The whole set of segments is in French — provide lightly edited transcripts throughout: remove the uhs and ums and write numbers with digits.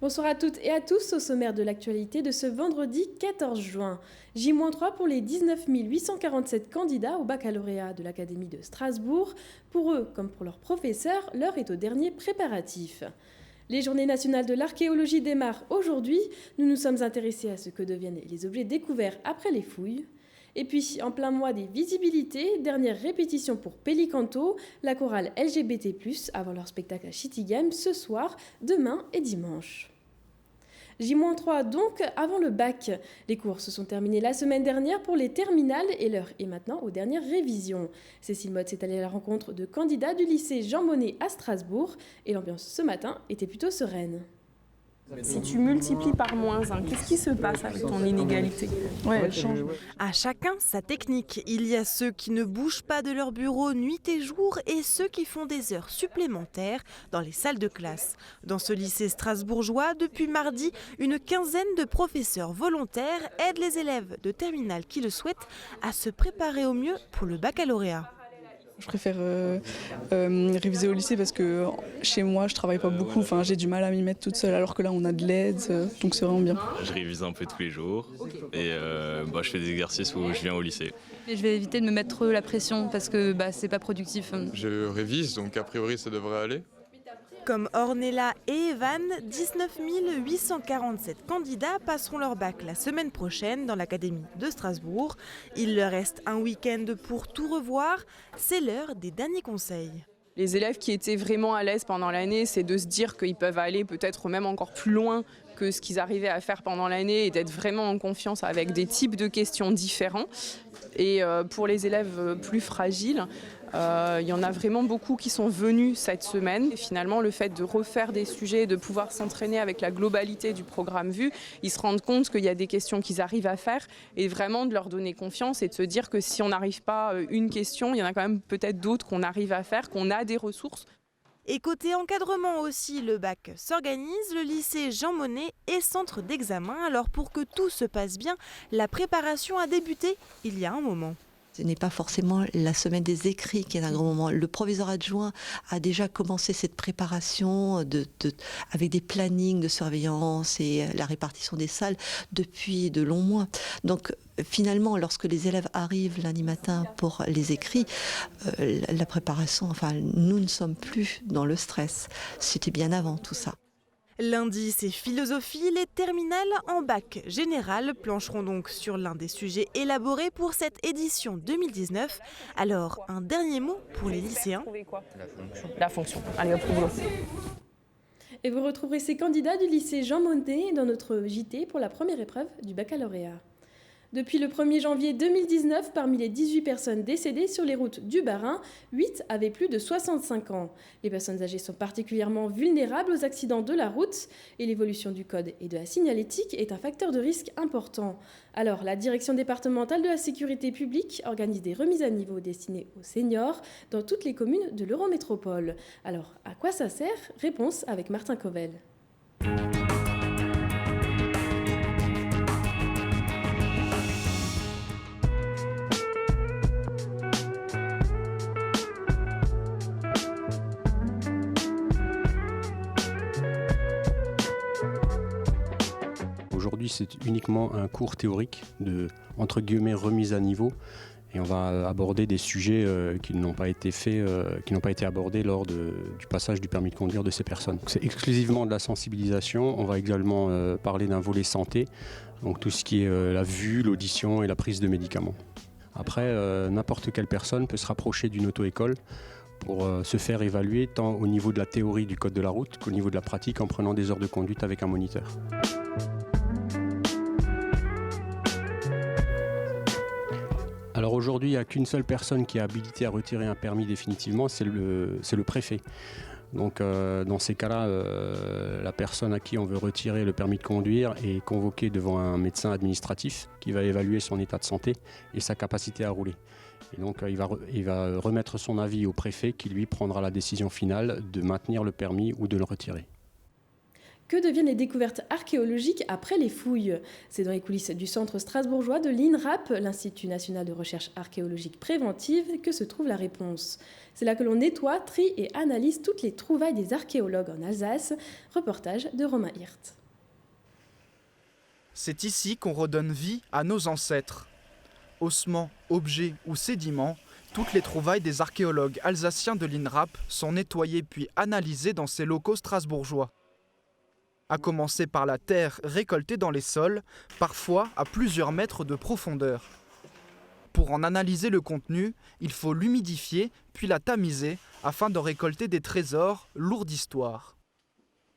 Bonsoir à toutes et à tous au sommaire de l'actualité de ce vendredi 14 juin. J-3 pour les 19 847 candidats au baccalauréat de l'Académie de Strasbourg. Pour eux, comme pour leurs professeurs, l'heure est au dernier préparatif. Les journées nationales de l'archéologie démarrent aujourd'hui. Nous nous sommes intéressés à ce que deviennent les objets découverts après les fouilles. Et puis, en plein mois des visibilités, dernière répétition pour Pélicanto, la chorale LGBT+, avant leur spectacle à Chittigam ce soir, demain et dimanche. J-3 donc, avant le bac. Les cours se sont terminés la semaine dernière pour les terminales et l'heure est maintenant aux dernières révisions. Cécile Mode s'est allée à la rencontre de candidats du lycée Jean Monnet à Strasbourg et l'ambiance ce matin était plutôt sereine. Si tu multiplies par -1, qu'est-ce qui se passe avec ton inégalité ? Elle change. À chacun sa technique. Il y a ceux qui ne bougent pas de leur bureau nuit et jour et ceux qui font des heures supplémentaires dans les salles de classe. Dans ce lycée strasbourgeois, depuis mardi, une quinzaine de professeurs volontaires aident les élèves de terminale qui le souhaitent à se préparer au mieux pour le baccalauréat. Je préfère réviser au lycée parce que chez moi je travaille pas beaucoup, j'ai du mal à m'y mettre toute seule alors que là on a de l'aide, donc c'est vraiment bien. Je révise un peu tous les jours et je fais des exercices où je viens au lycée. Et je vais éviter de me mettre trop la pression parce que c'est pas productif. Je révise donc a priori ça devrait aller. Comme Ornella et Evan, 19 847 candidats passeront leur bac la semaine prochaine dans l'Académie de Strasbourg. Il leur reste un week-end pour tout revoir. C'est l'heure des derniers conseils. Les élèves qui étaient vraiment à l'aise pendant l'année, c'est de se dire qu'ils peuvent aller peut-être même encore plus loin que ce qu'ils arrivaient à faire pendant l'année et d'être vraiment en confiance avec des types de questions différents. Et pour les élèves plus fragiles, il y en a vraiment beaucoup qui sont venus cette semaine. Et finalement, le fait de refaire des sujets, de pouvoir s'entraîner avec la globalité du programme vu, ils se rendent compte qu'il y a des questions qu'ils arrivent à faire et vraiment de leur donner confiance et de se dire que si on n'arrive pas une question, il y en a quand même peut-être d'autres qu'on arrive à faire, qu'on a des ressources. Et côté encadrement aussi, le bac s'organise, le lycée Jean Monnet est centre d'examen. Alors pour que tout se passe bien, la préparation a débuté il y a un moment. Ce n'est pas forcément la semaine des écrits qui est un grand moment. Le proviseur adjoint a déjà commencé cette préparation avec des plannings de surveillance et la répartition des salles depuis de longs mois. Donc finalement, lorsque les élèves arrivent lundi matin pour les écrits, la préparation, nous ne sommes plus dans le stress. C'était bien avant tout ça. Lundi, c'est philosophie. Les terminales en bac général plancheront donc sur l'un des sujets élaborés pour cette édition 2019. Alors, un dernier mot pour les lycéens. La fonction. Allez, hop, au boulot. Et vous retrouverez ces candidats du lycée Jean Monnet dans notre JT pour la première épreuve du baccalauréat. Depuis le 1er janvier 2019, parmi les 18 personnes décédées sur les routes du Bas-Rhin, 8 avaient plus de 65 ans. Les personnes âgées sont particulièrement vulnérables aux accidents de la route et l'évolution du code et de la signalétique est un facteur de risque important. Alors, la direction départementale de la sécurité publique organise des remises à niveau destinées aux seniors dans toutes les communes de l'Eurométropole. Alors, à quoi ça sert ? Réponse avec Martin Covel. Aujourd'hui, c'est uniquement un cours théorique de, entre guillemets, remise à niveau. Et on va aborder des sujets qui n'ont pas été abordés lors du passage du permis de conduire de ces personnes. C'est exclusivement de la sensibilisation. On va également parler d'un volet santé, donc tout ce qui est la vue, l'audition et la prise de médicaments. Après, n'importe quelle personne peut se rapprocher d'une auto-école pour se faire évaluer tant au niveau de la théorie du code de la route qu'au niveau de la pratique en prenant des heures de conduite avec un moniteur. Alors aujourd'hui, il n'y a qu'une seule personne qui est habilitée à retirer un permis définitivement, c'est le préfet. Donc dans ces cas-là, la personne à qui on veut retirer le permis de conduire est convoquée devant un médecin administratif qui va évaluer son état de santé et sa capacité à rouler. Et donc il va remettre son avis au préfet qui lui prendra la décision finale de maintenir le permis ou de le retirer. Que deviennent les découvertes archéologiques après les fouilles? C'est dans les coulisses du centre strasbourgeois de l'INRAP, l'Institut national de recherche archéologique préventive, que se trouve la réponse. C'est là que l'on nettoie, trie et analyse toutes les trouvailles des archéologues en Alsace. Reportage de Romain Hirt. C'est ici qu'on redonne vie à nos ancêtres. Ossements, objets ou sédiments, toutes les trouvailles des archéologues alsaciens de l'INRAP sont nettoyées puis analysées dans ces locaux strasbourgeois. À commencer par la terre récoltée dans les sols, parfois à plusieurs mètres de profondeur. Pour en analyser le contenu, il faut l'humidifier puis la tamiser afin de récolter des trésors lourds d'histoire.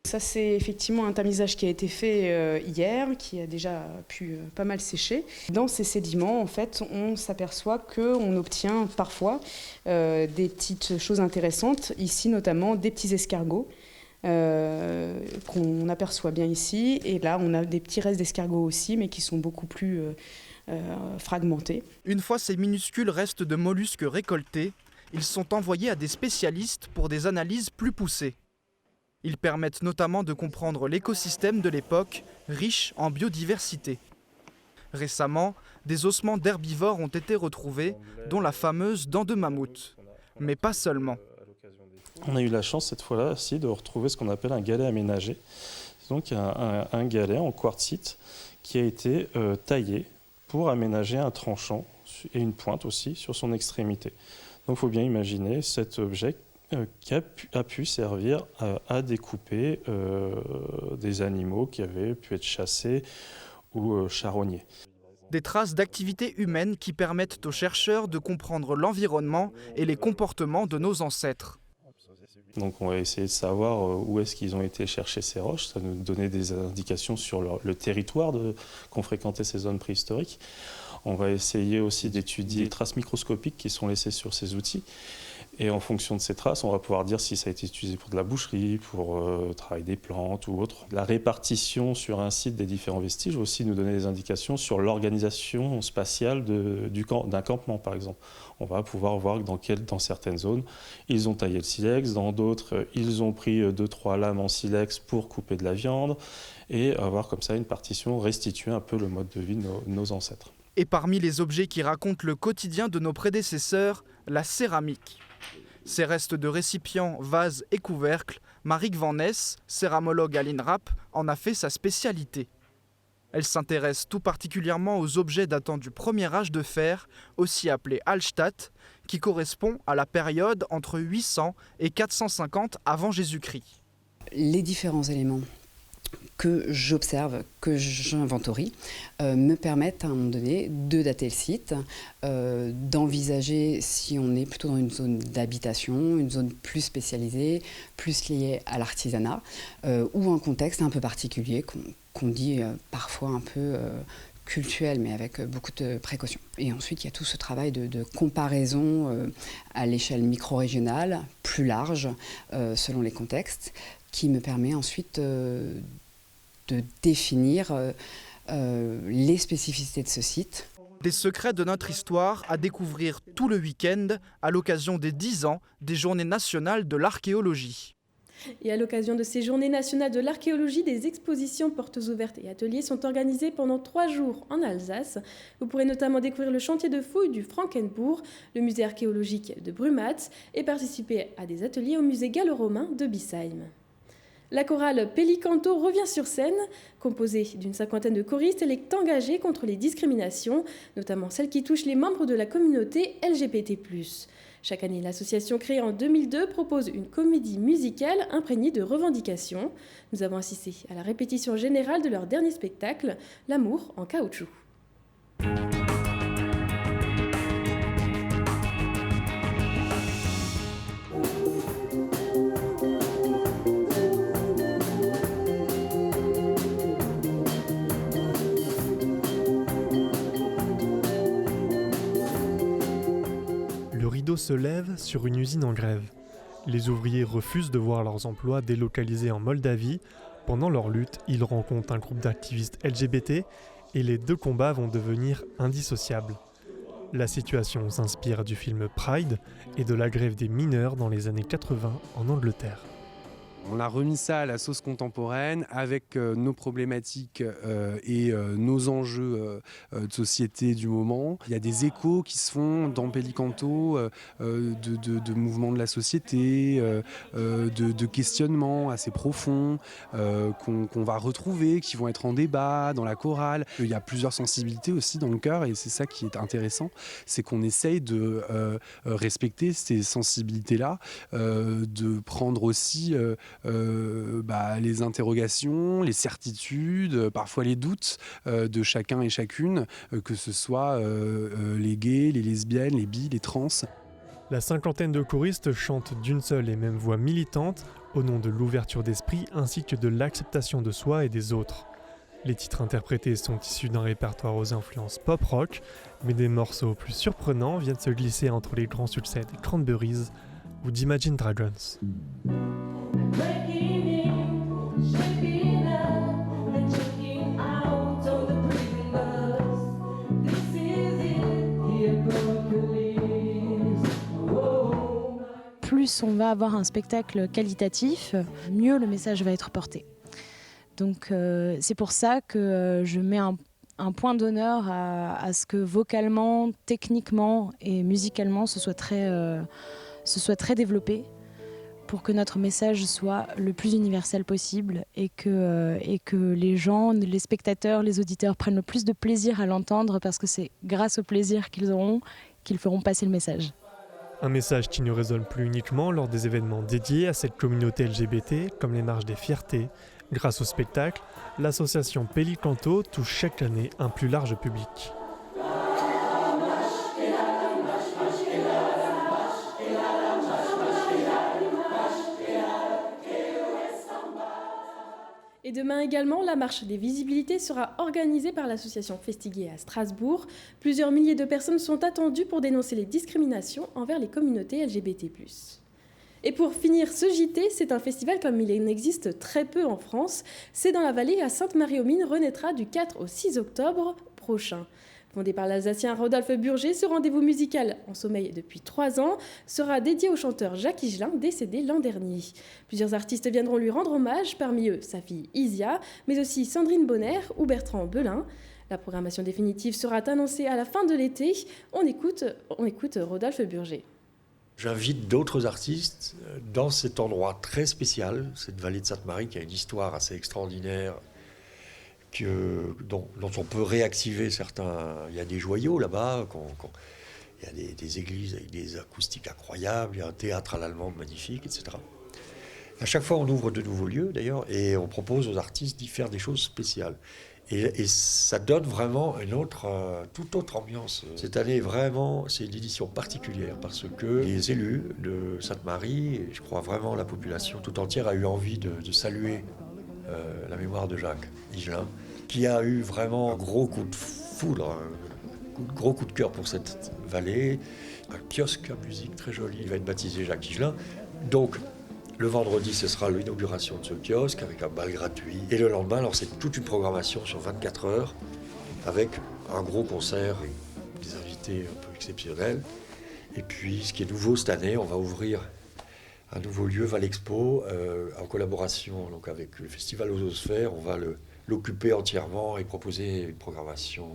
Ça, c'est effectivement un tamisage qui a été fait hier, qui a déjà pu pas mal sécher. Dans ces sédiments, en fait, on s'aperçoit qu'on obtient parfois des petites choses intéressantes, ici notamment des petits escargots. Qu'on aperçoit bien ici, et là on a des petits restes d'escargots aussi, mais qui sont beaucoup plus fragmentés. Une fois ces minuscules restes de mollusques récoltés, ils sont envoyés à des spécialistes pour des analyses plus poussées. Ils permettent notamment de comprendre l'écosystème de l'époque, riche en biodiversité. Récemment, des ossements d'herbivores ont été retrouvés, dont la fameuse dent de mammouth. Mais pas seulement. On a eu la chance cette fois-là aussi de retrouver ce qu'on appelle un galet aménagé. C'est donc un galet en quartzite qui a été taillé pour aménager un tranchant et une pointe aussi sur son extrémité. Donc il faut bien imaginer cet objet qui a pu servir à découper des animaux qui avaient pu être chassés ou charognés. Des traces d'activités humaines qui permettent aux chercheurs de comprendre l'environnement et les comportements de nos ancêtres. Donc on va essayer de savoir où est-ce qu'ils ont été chercher ces roches. Ça nous donnait des indications sur le territoire qu'ont fréquenté ces zones préhistoriques. On va essayer aussi d'étudier les traces microscopiques qui sont laissées sur ces outils. Et en fonction de ces traces, on va pouvoir dire si ça a été utilisé pour de la boucherie, pour travailler des plantes ou autre. La répartition sur un site des différents vestiges va aussi nous donner des indications sur l'organisation spatiale d'un campement, par exemple. On va pouvoir voir que dans certaines zones, ils ont taillé le silex, dans d'autres, ils ont pris 2-3 lames en silex pour couper de la viande, et avoir comme ça une partition, restituer un peu le mode de vie de nos ancêtres. Et parmi les objets qui racontent le quotidien de nos prédécesseurs, la céramique. Ces restes de récipients, vases et couvercles, Marieke van Ness, céramologue à l'INRAP, en a fait sa spécialité. Elle s'intéresse tout particulièrement aux objets datant du premier âge de fer, aussi appelé Hallstatt, qui correspond à la période entre 800 et 450 avant Jésus-Christ. Les différents éléments que j'observe, que j'inventorie, me permettent à un moment donné de dater le site, d'envisager si on est plutôt dans une zone d'habitation, une zone plus spécialisée, plus liée à l'artisanat, ou un contexte un peu particulier qu'on dit parfois un peu culturel, mais avec beaucoup de précautions. Et ensuite, il y a tout ce travail de comparaison à l'échelle micro-régionale, plus large, selon les contextes, qui me permet ensuite de définir les spécificités de ce site. Des secrets de notre histoire à découvrir tout le week-end à l'occasion des 10 ans des Journées nationales de l'archéologie. Et à l'occasion de ces Journées nationales de l'archéologie, des expositions portes ouvertes et ateliers sont organisés pendant 3 jours en Alsace. Vous pourrez notamment découvrir le chantier de fouilles du Frankenbourg, le musée archéologique de Brumatz et participer à des ateliers au musée gallo-romain de Bissheim. La chorale Pelicanto revient sur scène. Composée d'une 50aine de choristes, elle est engagée contre les discriminations, notamment celles qui touchent les membres de la communauté LGBT+. Chaque année, l'association créée en 2002 propose une comédie musicale imprégnée de revendications. Nous avons assisté à la répétition générale de leur dernier spectacle, L'amour en caoutchouc. Le rideau se lève sur une usine en grève. Les ouvriers refusent de voir leurs emplois délocalisés en Moldavie. Pendant leur lutte, ils rencontrent un groupe d'activistes LGBT et les deux combats vont devenir indissociables. La situation s'inspire du film Pride et de la grève des mineurs dans les années 80 en Angleterre. On a remis ça à la sauce contemporaine avec nos problématiques et nos enjeux de société du moment. Il y a des échos qui se font dans Pellicanto de mouvements de la société, de questionnements assez profonds qu'on va retrouver, qui vont être en débat dans la chorale. Il y a plusieurs sensibilités aussi dans le chœur et c'est ça qui est intéressant, c'est qu'on essaye de respecter ces sensibilités-là, de prendre aussi les interrogations, les certitudes, parfois les doutes de chacun et chacune, que ce soit les gays, les lesbiennes, les bi, les trans. La cinquantaine de choristes chantent d'une seule et même voix militante au nom de l'ouverture d'esprit ainsi que de l'acceptation de soi et des autres. Les titres interprétés sont issus d'un répertoire aux influences pop-rock, mais des morceaux plus surprenants viennent se glisser entre les grands succès des Cranberries ou d'Imagine Dragons. Plus on va avoir un spectacle qualitatif, mieux le message va être porté. Donc c'est pour ça que je mets un point d'honneur à ce que vocalement, techniquement et musicalement ce soit très développé pour que notre message soit le plus universel possible et que les gens, les spectateurs, les auditeurs prennent le plus de plaisir à l'entendre parce que c'est grâce au plaisir qu'ils auront qu'ils feront passer le message. Un message qui ne résonne plus uniquement lors des événements dédiés à cette communauté LGBT, comme les marches des fiertés. Grâce au spectacle, l'association Pellicanto touche chaque année un plus large public. Et demain également, la marche des visibilités sera organisée par l'association Festiguer à Strasbourg. Plusieurs milliers de personnes sont attendues pour dénoncer les discriminations envers les communautés LGBT+. Et pour finir ce JT, c'est un festival comme il en existe très peu en France. C'est dans la vallée à Sainte-Marie-aux-Mines, renaîtra du 4 au 6 octobre prochain. Fondé par l'Alsacien Rodolphe Burger, ce rendez-vous musical, en sommeil depuis 3 ans, sera dédié au chanteur Jacques Higelin, décédé l'an dernier. Plusieurs artistes viendront lui rendre hommage, parmi eux sa fille Isia, mais aussi Sandrine Bonner ou Bertrand Belin. La programmation définitive sera annoncée à la fin de l'été. On écoute Rodolphe Burger. J'invite d'autres artistes dans cet endroit très spécial, cette vallée de Sainte-Marie qui a une histoire assez extraordinaire, dont on peut réactiver certains. Il y a des joyaux là-bas, il y a des églises avec des acoustiques incroyables, il y a un théâtre à l'allemande magnifique, etc. À chaque fois, on ouvre de nouveaux lieux d'ailleurs, et on propose aux artistes d'y faire des choses spéciales. Et ça donne vraiment toute autre ambiance. Cette année, vraiment, c'est une édition particulière parce que les élus de Sainte-Marie, et je crois vraiment la population tout entière, a eu envie de saluer la mémoire de Jacques Higelin, qui a eu vraiment un gros coup de foudre, un gros coup de cœur pour cette vallée. Un kiosque à musique très joli, il va être baptisé Jacques Higelin. Donc, le vendredi, ce sera l'inauguration de ce kiosque avec un bal gratuit. Et le lendemain, alors c'est toute une programmation sur 24 heures avec un gros concert et des invités un peu exceptionnels. Et puis, ce qui est nouveau cette année, on va ouvrir un nouveau lieu, Valexpo, en collaboration donc, avec le Festival Ososphère. On va l'occuper entièrement et proposer une programmation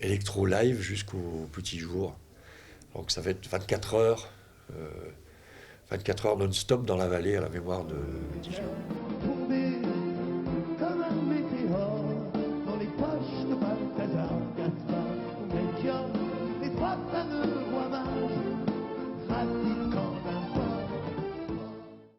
électro-live jusqu'au petit jour. Donc ça va être 24 heures non-stop dans la vallée à la mémoire de Dijon.